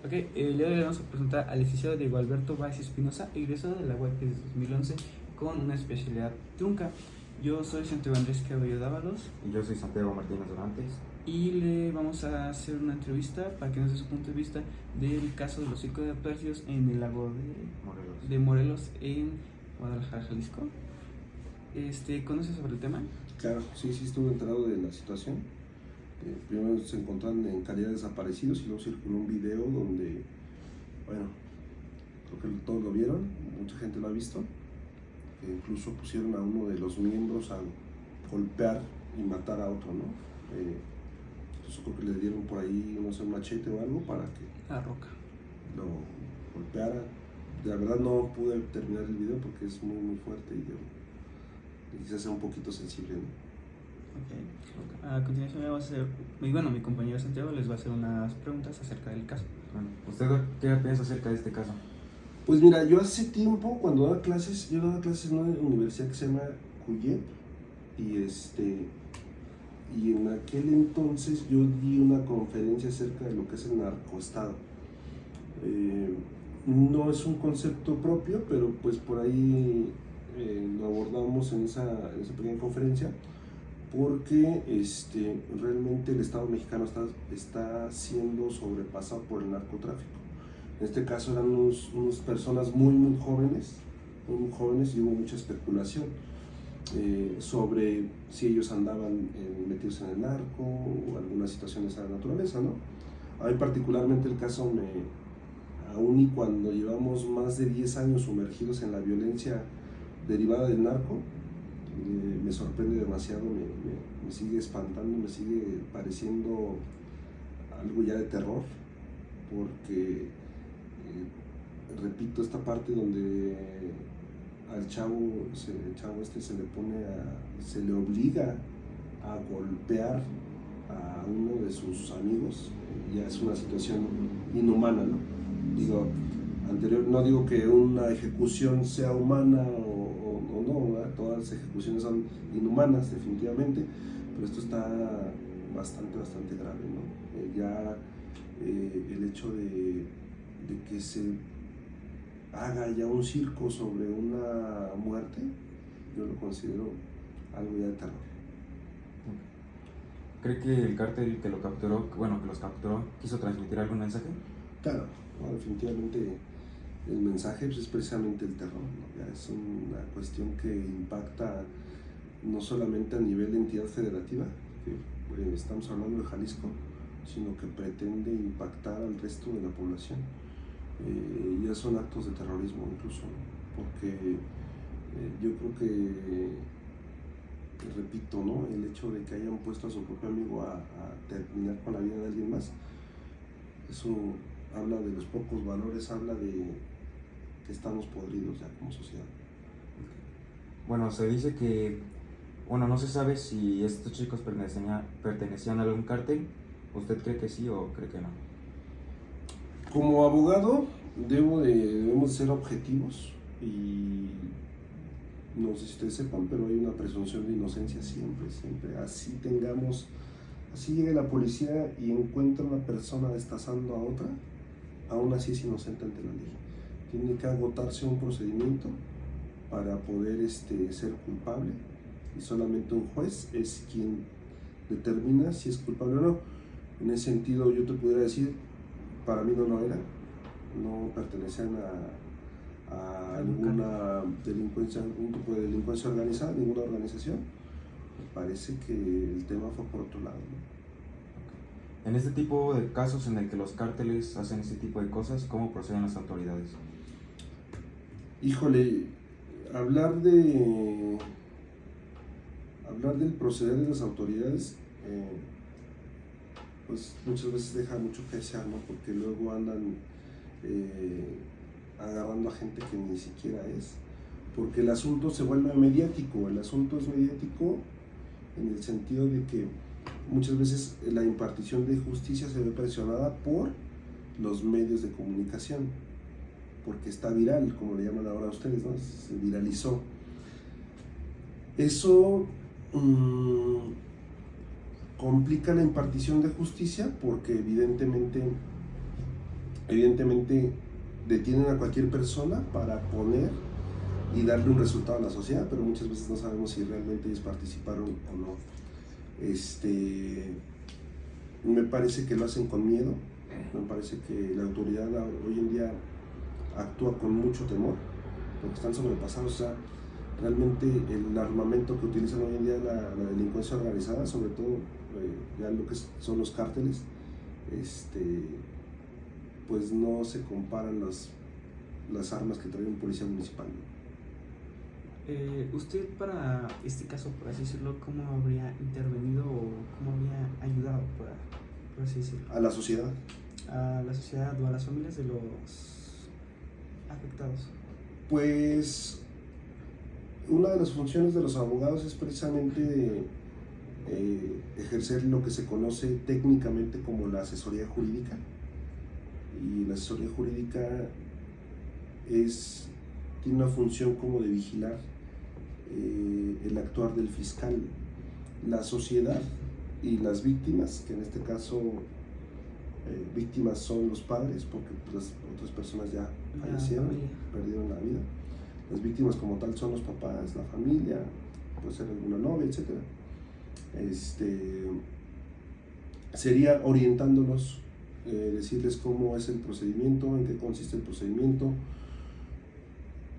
Ok, el día de hoy vamos a presentar al licenciado Diego Alberto Valls Espinosa, egresado de la UAP desde 2011 con una especialidad trunca. Yo soy Santiago Andrés Cabello Dávalos Y yo soy Santiago Martínez Dorantes. y le vamos a hacer una entrevista para que nos dé su punto de vista del caso de los psicotercios en el lago de Morelos en Guadalajara, Jalisco. ¿Conoces sobre el tema? Claro, sí estuve enterado de la situación. Primero se encontraron en calidad de desaparecidos y luego circuló un video donde, bueno, creo que todos lo vieron, mucha gente lo ha visto, que incluso pusieron a uno de los miembros a golpear y matar a otro, ¿no? Entonces creo que le dieron por ahí, no sé, un machete o algo para que La roca. lo golpeara. La verdad no pude terminar el video porque es muy fuerte y se hace un poquito sensible, ¿no? Okay. A continuación vamos a hacer, mi compañero Santiago les va a hacer unas preguntas acerca del caso. Bueno, ¿usted qué piensa acerca de este caso? Pues mira, yo hace tiempo cuando daba clases, yo daba clases en una universidad que se llama CUYEP y en aquel entonces yo di una conferencia acerca de lo que es el narcoestado. No es un concepto propio, pero pues por ahí lo abordamos en esa pequeña conferencia, porque realmente el Estado mexicano está siendo sobrepasado por el narcotráfico. En este caso eran unas personas muy jóvenes y hubo mucha especulación sobre si ellos andaban metidos en el narco o algunas situaciones de esa naturaleza, ¿no? A mí particularmente el caso aún y cuando llevamos más de 10 años sumergidos en la violencia derivada del narco, me sorprende demasiado, me sigue espantando, me sigue pareciendo algo ya de terror, porque repito, esta parte donde al chavo se le obliga a golpear a uno de sus amigos, ya es una situación inhumana, ¿no? No digo que una ejecución sea humana o no, ¿verdad? Todas las ejecuciones son inhumanas definitivamente, pero esto está bastante grave, ¿no? El hecho de que se haga ya un circo sobre una muerte, yo lo considero algo ya de terror. ¿Cree que el cártel que los capturó, quiso transmitir algún mensaje? Claro, no, definitivamente el mensaje es precisamente el terror, ¿no? Ya es una cuestión que impacta no solamente a nivel de entidad federativa, que estamos hablando de Jalisco, sino que pretende impactar al resto de la población. Ya son actos de terrorismo incluso, ¿no? Porque yo creo que, repito, ¿no? El hecho de que hayan puesto a su propio amigo a terminar con la vida de alguien más, eso habla de los pocos valores, habla de que estamos podridos ya como sociedad. Bueno, se dice que, no se sabe si estos chicos pertenecían a algún cártel. ¿Usted cree que sí o cree que no? Como abogado debemos ser objetivos y no sé si ustedes sepan, pero hay una presunción de inocencia siempre. Así llegue la policía y encuentra a una persona destazando a otra, aún así es inocente ante la ley. Tiene que agotarse un procedimiento para poder ser culpable y solamente un juez es quien determina si es culpable o no. En ese sentido yo te pudiera decir, para mí no lo eran, no pertenecían a alguna delincuencia, algún tipo de delincuencia organizada, ninguna organización. Me parece que el tema fue por otro lado, ¿no? En este tipo de casos en el que los cárteles hacen este tipo de cosas, ¿cómo proceden las autoridades? Híjole, hablar del proceder de las autoridades, pues muchas veces deja mucho que desear, ¿no? Porque luego andan agarrando a gente que ni siquiera es, porque el asunto se vuelve mediático. El asunto es mediático en el sentido de que muchas veces la impartición de justicia se ve presionada por los medios de comunicación, porque está viral, como le llaman ahora a ustedes, ¿no? Se viralizó. Eso complica la impartición de justicia porque evidentemente evidentemente detienen a cualquier persona para poner y darle un resultado a la sociedad, pero muchas veces no sabemos si realmente ellos participaron o no. Me parece que lo hacen con miedo, me parece que la autoridad hoy en día actúa con mucho temor, porque están sobrepasados. O sea, realmente el armamento que utilizan hoy en día la delincuencia organizada, sobre todo ya lo que son los cárteles, pues no se comparan las armas que trae un policía municipal. Usted, para este caso, por así decirlo, ¿cómo habría intervenido o cómo habría ayudado, por así decirlo? A la sociedad. A la sociedad o a las familias de los afectados. Pues una de las funciones de los abogados es precisamente ejercer lo que se conoce técnicamente como la asesoría jurídica. Y la asesoría jurídica tiene una función como de vigilar el actuar del fiscal. La sociedad y las víctimas, que en este caso víctimas son los padres, porque las otras personas ya fallecieron, perdieron la vida. Las víctimas como tal son los papás, la familia, puede ser alguna novia, etc. Sería orientándolos, decirles cómo es el procedimiento, en qué consiste el procedimiento,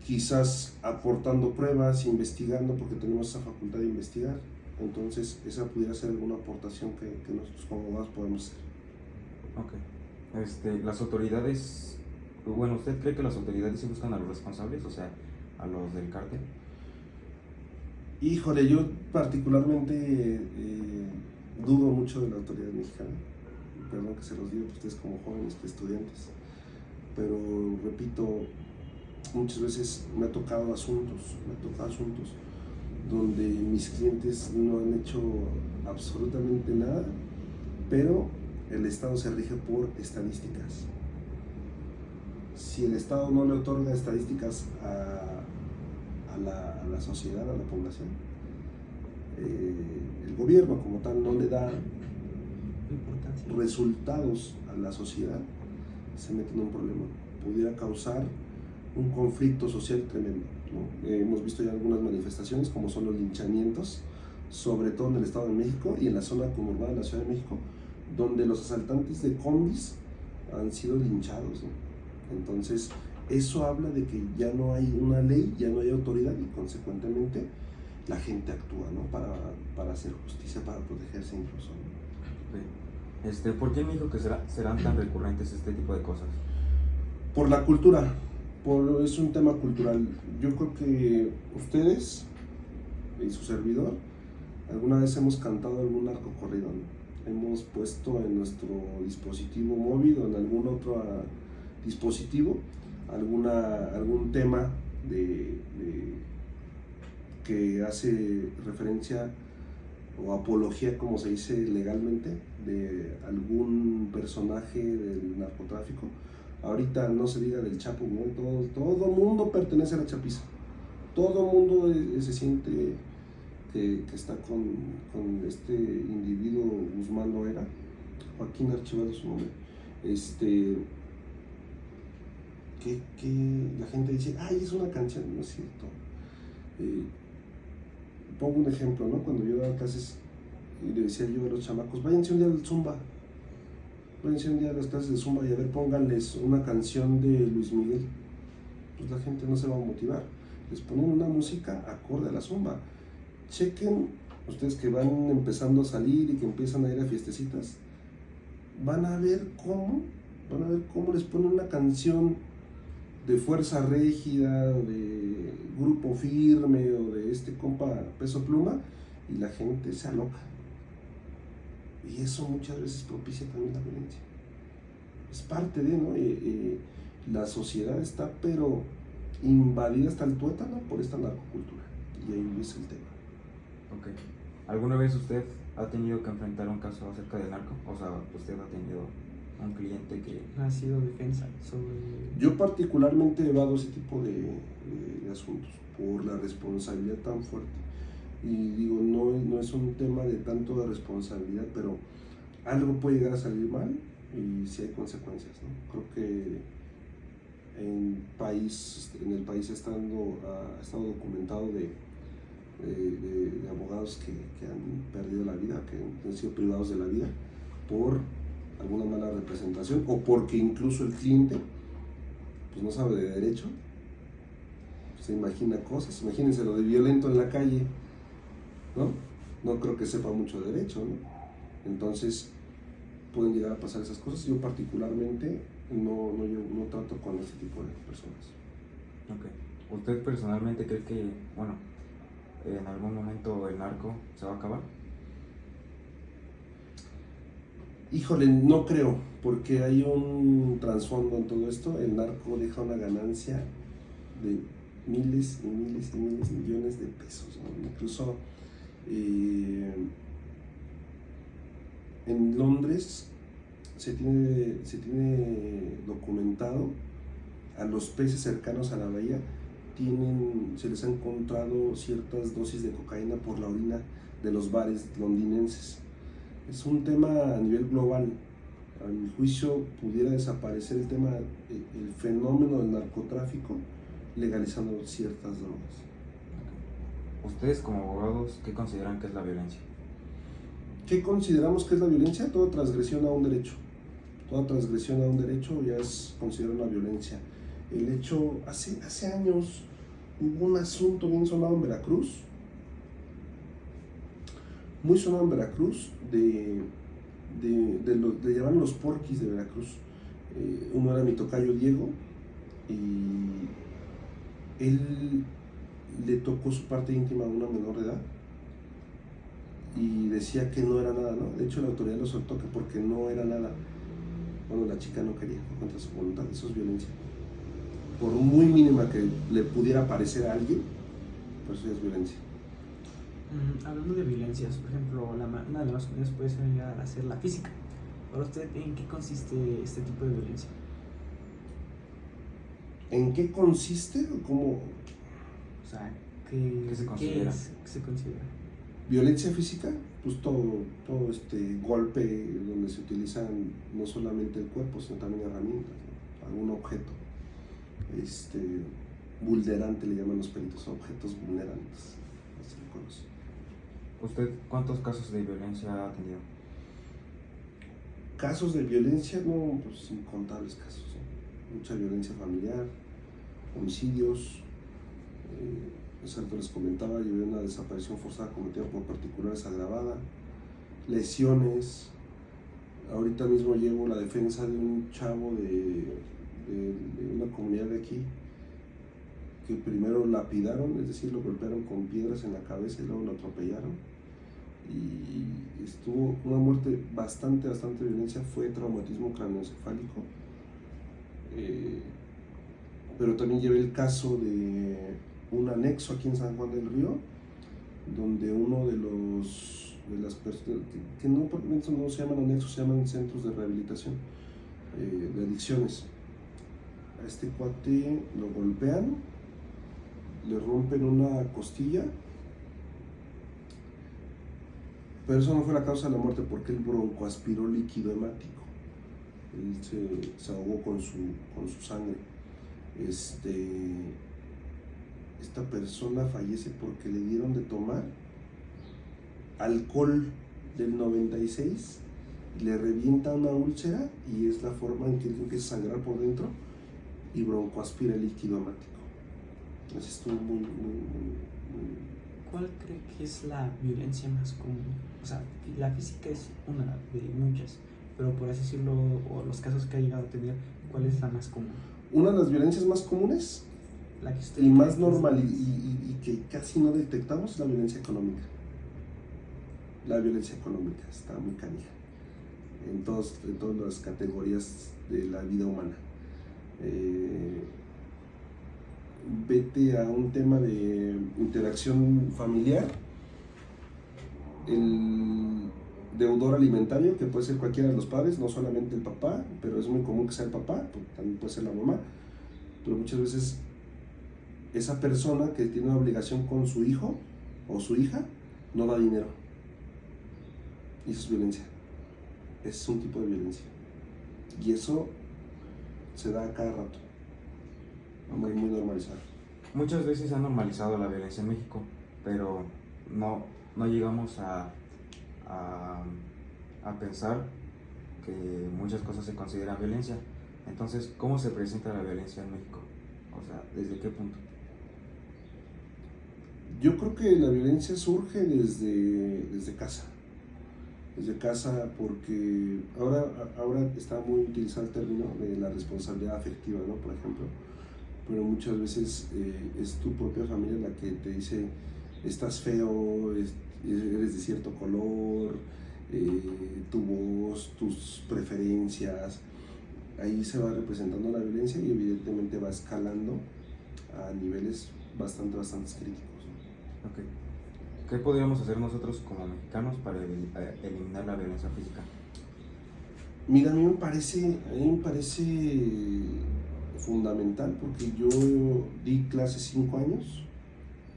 quizás aportando pruebas, investigando, porque tenemos esa facultad de investigar. Entonces esa pudiera ser alguna aportación que nosotros como abogados podemos hacer. Ok. Las autoridades, bueno, ¿usted cree que las autoridades sí buscan a los responsables, o sea, a los del cártel? Híjole, yo particularmente dudo mucho de la autoridad mexicana. Perdón que se los diga a ustedes como jóvenes estudiantes, pero repito, muchas veces me ha tocado asuntos donde mis clientes no han hecho absolutamente nada, pero el Estado se rige por estadísticas. Si el Estado no le otorga estadísticas a la sociedad, a la población, el gobierno como tal no le da resultados a la sociedad, se mete en un problema. Pudiera causar un conflicto social tremendo, ¿no? Hemos visto ya algunas manifestaciones como son los linchamientos, sobre todo en el Estado de México y en la zona conurbada de la Ciudad de México, donde los asaltantes de combis han sido linchados, ¿no? Entonces eso habla de que ya no hay una ley, ya no hay autoridad y consecuentemente la gente actúa, ¿no? para hacer justicia, para protegerse incluso, ¿no? Okay. ¿Por qué me dijo que serán tan recurrentes este tipo de cosas? Por la cultura, es un tema cultural. Yo creo que ustedes y su servidor alguna vez hemos cantado algún narcocorrido, ¿no? Hemos puesto en nuestro dispositivo móvil o en algún otro dispositivo algún tema que hace referencia o apología, como se dice legalmente, de algún personaje del narcotráfico. Ahorita no se diga del Chapo, ¿no? Todo mundo pertenece a la chapiza. Todo mundo se siente que está con este individuo, Guzmán Loera, Joaquín Archivado su nombre, que la gente dice, ay, es una canción, no es cierto. Pongo un ejemplo, ¿no? Cuando yo daba clases y le decía yo a los chamacos, váyanse un día al Zumba, váyanse un día a las clases de Zumba y a ver, pónganles una canción de Luis Miguel. Pues la gente no se va a motivar. Les ponen una música acorde a la Zumba. Chequen, ustedes que van empezando a salir y que empiezan a ir a fiestecitas, van a ver cómo les ponen una canción de Fuerza Régida, de Grupo Firme o de este compa Peso Pluma y la gente se aloca. Y eso muchas veces propicia también la violencia. Es parte de, ¿no? La sociedad está pero invadida hasta el tuétano por esta narcocultura. Y ahí es el tema. Ok. ¿Alguna vez usted ha tenido que enfrentar un caso acerca del narco? O sea, usted ha tenido un cliente que ha sido defensa sobre... Yo particularmente evado ese tipo de asuntos por la responsabilidad tan fuerte. Y digo, no es un tema de tanto de responsabilidad, pero algo puede llegar a salir mal y sí hay consecuencias, ¿no? Creo que en el país ha estado documentado de abogados que han perdido la vida, que han sido privados de la vida por alguna mala representación o porque incluso el cliente pues no sabe de derecho, se imagina cosas. Imagínense lo de violento en la calle, ¿no? No creo que sepa mucho de derecho, ¿no? Entonces pueden llegar a pasar esas cosas. Yo particularmente no trato con este tipo de personas. Ok. ¿Usted personalmente cree que, bueno, en algún momento el narco se va a acabar? Híjole, no creo, porque hay un trasfondo en todo esto. El narco deja una ganancia de miles y miles y miles, millones de pesos, ¿no? Incluso en Londres se tiene documentado a los peces cercanos a la bahía se les ha encontrado ciertas dosis de cocaína por la orina de los bares londinenses. Es un tema a nivel global. A mi juicio pudiera desaparecer el fenómeno del narcotráfico legalizando ciertas drogas. Ustedes como abogados, ¿qué consideran que es la violencia? ¿Qué consideramos que es la violencia? Toda transgresión a un derecho. Toda transgresión a un derecho ya es considerada una violencia. El hecho, hace años hubo un asunto bien sonado en Veracruz, muy sonado en Veracruz, le llamaban los porquis de Veracruz. Uno era mi tocayo Diego, y él le tocó su parte íntima a una menor de edad y decía que no era nada, ¿no? De hecho la autoridad lo soltó que porque no era nada. Bueno, la chica no quería, fue contra su voluntad. Eso es violencia. Por muy mínima que le pudiera parecer a alguien, pues eso es violencia. Hablando de violencias, por ejemplo, una de las más comunes puede llegar a ser la física. Para usted, ¿en qué consiste este tipo de violencia? ¿En qué consiste o cómo? O sea, ¿qué se considera? ¿Qué se considera? Violencia física, pues todo golpe donde se utilizan no solamente el cuerpo, sino también herramientas, ¿no? Algún objeto vulnerante, le llaman los peritos, objetos vulnerantes, así se conoce. ¿Usted cuántos casos de violencia ha tenido? Casos de violencia, no, pues incontables casos, ¿no? Mucha violencia familiar, homicidios. Hace rato les comentaba, llevé una desaparición forzada cometida por particulares agravada, lesiones. Ahorita mismo llevo la defensa de un chavo de una comunidad de aquí que primero lapidaron, es decir, lo golpearon con piedras en la cabeza y luego lo atropellaron. Y estuvo una muerte bastante violencia, fue traumatismo craneoencefálico. Pero también llevé el caso de un anexo aquí en San Juan del Río, donde uno de las personas, que no se llaman anexos, se llaman centros de rehabilitación de adicciones. A este cuate lo golpean, le rompen una costilla, pero eso no fue la causa de la muerte porque él broncoaspiró líquido hemático. Él se ahogó con su sangre. Esta persona fallece porque le dieron de tomar alcohol del 96, le revienta una úlcera y es la forma en que él empieza a sangrar por dentro y broncoaspira el líquido hemático. Entonces estuvo muy. ¿Cuál cree que es la violencia más común? O sea, la física es una de muchas, pero por así decirlo, o los casos que ha llegado a tener, ¿cuál es la más común? Una de las violencias más comunes La que usted y más normal y que casi no detectamos es la violencia económica. La violencia económica está muy canija en todas las categorías de la vida humana. Vete a un tema de interacción familiar, el deudor alimentario, que puede ser cualquiera de los padres, no solamente el papá, pero es muy común que sea el papá, también puede ser la mamá, pero muchas veces esa persona que tiene una obligación con su hijo o su hija no da dinero, y eso es violencia, es un tipo de violencia, y eso se da a cada rato. muy, muy normalizado. Muchas veces se ha normalizado la violencia en México, pero no llegamos a pensar que muchas cosas se consideran violencia. Entonces, ¿cómo se presenta la violencia en México? O sea, ¿desde qué punto? Yo creo que la violencia surge desde casa. Desde casa, porque ahora está muy utilizado el término de la responsabilidad afectiva, ¿no? Por ejemplo, pero muchas veces es tu propia familia la que te dice: estás feo, eres de cierto color, tu voz, tus preferencias. Ahí se va representando la violencia y evidentemente va escalando a niveles bastante críticos, ¿no? Okay. ¿Qué podríamos hacer nosotros como mexicanos para eliminar la violencia física? Mira, a mí me parece fundamental, porque yo di clases 5 años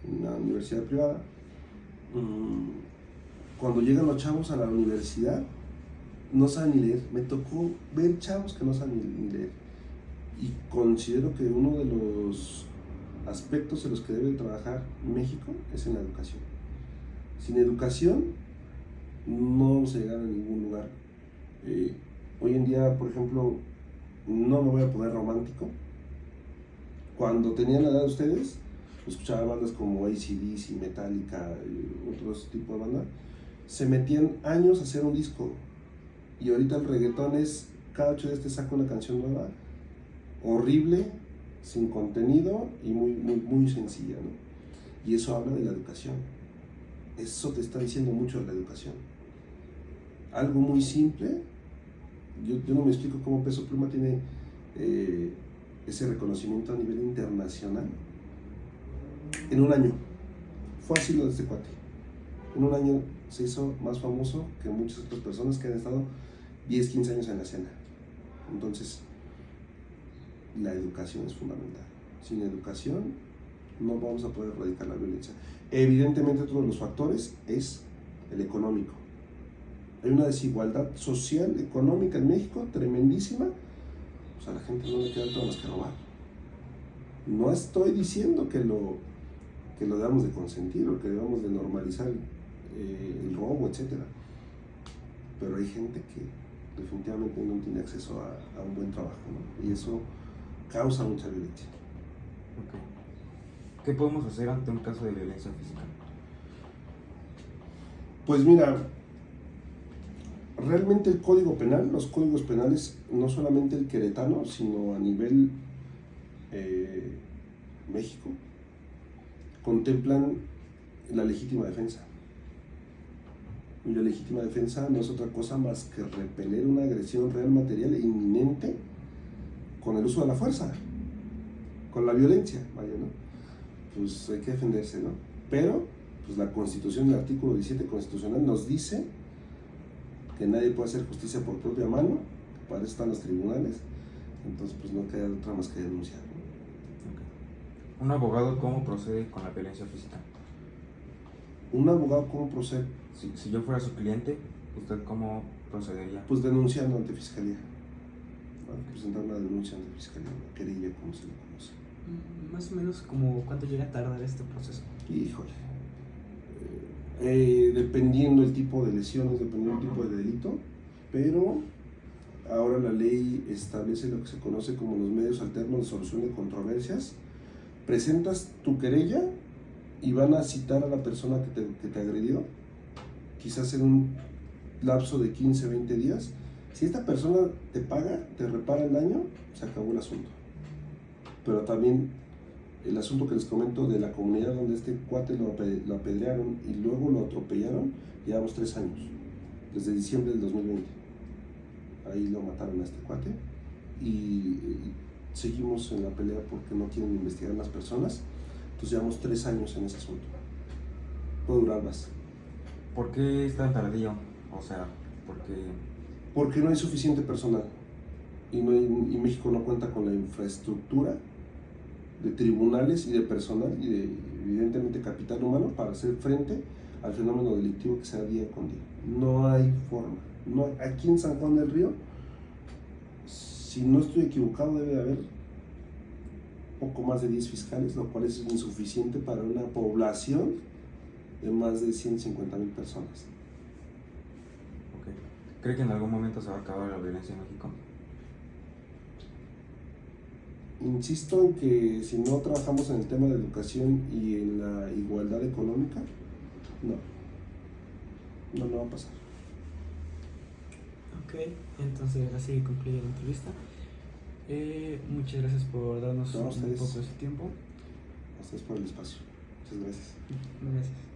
en una universidad privada. Cuando llegan los chavos a la universidad, no saben ni leer. Me tocó ver chavos que no saben ni leer. Y considero que uno de los aspectos en los que debe trabajar México es en la educación. Sin educación no vamos a llegar a ningún lugar. Hoy en día, por ejemplo, no me voy a poner romántico. Cuando tenían la edad de ustedes, escuchaba bandas como AC/DC, Metallica, otros tipos de bandas. Se metían años a hacer un disco. Y ahorita el reggaetón es, cada 8 días te saca una canción nueva, horrible, sin contenido y muy sencilla, ¿no? Y eso habla de la educación. Eso te está diciendo mucho de la educación. Algo muy simple. Yo no me explico cómo Peso Pluma tiene ese reconocimiento a nivel internacional. En un año. Fue así lo de este cuate. En un año se hizo más famoso que muchas otras personas que han estado 10, 15 años en la escena. Entonces, la educación es fundamental. Sin educación no vamos a poder erradicar la violencia. Evidentemente, otro de los factores es el económico. Hay una desigualdad social, económica en México tremendísima. Pues a la gente no le queda otra más que robar. No estoy diciendo que lo debamos de consentir o que debamos de normalizar el robo, etcétera. Pero hay gente que definitivamente no tiene acceso a un buen trabajo, ¿no? Y eso causa mucha violencia. Okay. ¿Qué podemos hacer ante un caso de violencia física? Pues mira, realmente el Código Penal, los códigos penales, no solamente el queretano, sino a nivel México, contemplan la legítima defensa. Y la legítima defensa no es otra cosa más que repeler una agresión real, material e inminente con el uso de la fuerza, con la violencia, vaya, ¿no? Pues hay que defenderse, ¿no? Pero, pues la Constitución, el artículo 17 constitucional nos dice que nadie puede hacer justicia por propia mano, que para eso están los tribunales. Entonces, pues no queda otra más que denunciar, ¿no? Okay. ¿Un abogado cómo procede con la violencia física? ¿Un abogado cómo procede? Si yo fuera su cliente, ¿usted cómo procedería? Pues denunciando ante fiscalía. Presentar una denuncia ante fiscalía, una querella, como se le conoce. Más o menos, como ¿cuánto llega a tardar este proceso? Híjole. Dependiendo el tipo de lesiones, dependiendo el tipo de delito, pero ahora la ley establece lo que se conoce como los medios alternos de solución de controversias. Presentas tu querella y van a citar a la persona que te agredió, quizás en un lapso de 15, 20 días. Si esta persona te paga, te repara el daño, se acabó el asunto. Pero también el asunto que les comento de la comunidad donde este cuate lo apedrearon y luego lo atropellaron, llevamos 3 años, desde diciembre del 2020. Ahí lo mataron a este cuate y seguimos en la pelea porque no quieren investigar a las personas. Entonces llevamos 3 años en ese asunto. Puede durar más. ¿Por qué es tan tardío? O sea, porque no hay suficiente personal y México no cuenta con la infraestructura de tribunales y de personal y de, evidentemente, capital humano para hacer frente al fenómeno delictivo que se da día con día. No hay forma. Aquí en San Juan del Río, si no estoy equivocado, debe de haber poco más de 10 fiscales, lo cual es insuficiente para una población de más de 150,000 personas. Ok. ¿Cree que en algún momento se va a acabar la violencia en México? Insisto en que si no trabajamos en el tema de educación y en la igualdad económica, no va a pasar. Ok, entonces así concluye la entrevista. Muchas gracias por darnos No, un ustedes. poco de su tiempo. A ustedes por el espacio. Muchas gracias. Gracias.